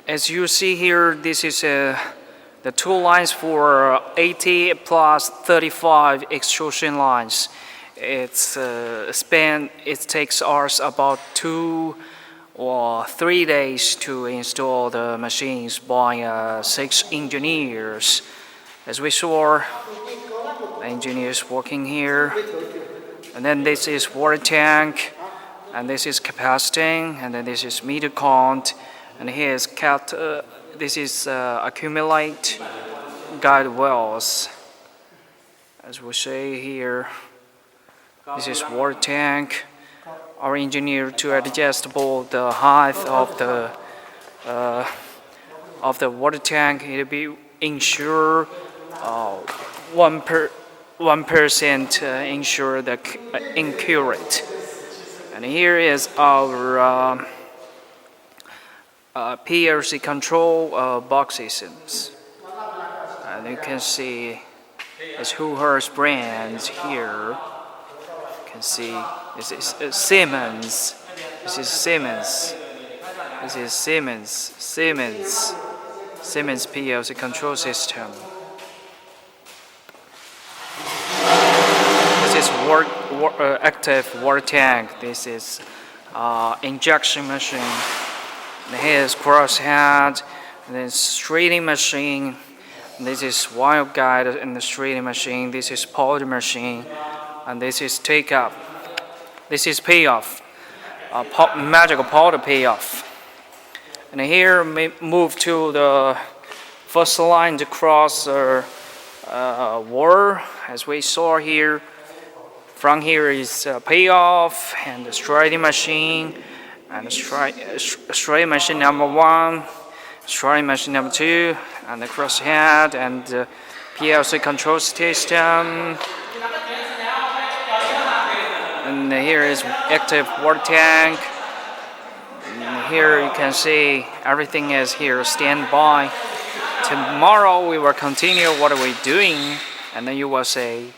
As you see here, this is the two lines for 80 plus 35 extrusion lines. It's it takes us about 2 or 3 days to install the machines by 6 engineers. As we saw, engineers working here. And then this is water tank, and this is capacity, and then this is meter count, and here is this is accumulate guide wells. As we say here, this is water tank. Our engineer to adjust the height of the water tank. It will be ensure 1% ensure the accurate. And here is our PLC control box systems. And you can see it's Hoover's brands here. You can see this is Siemens. This is Siemens. This is Siemens PLC control system. This is active water tank. This is injection machine. And here is crosshead. And then straightening machine. And this is wire guide in the straightening machine. This is powder machine. And this is take up. This is payoff. Magical powder payoff. And here we move to the first line to cross wire, as we saw here. From here is payoff and the straightening machine, and the straightening machine number 1, straightening machine number 2, and the crosshead and the PLC control system. And here is active water tank. And here you can see everything is here standby. Tomorrow we will continue what we're doing, and then you will say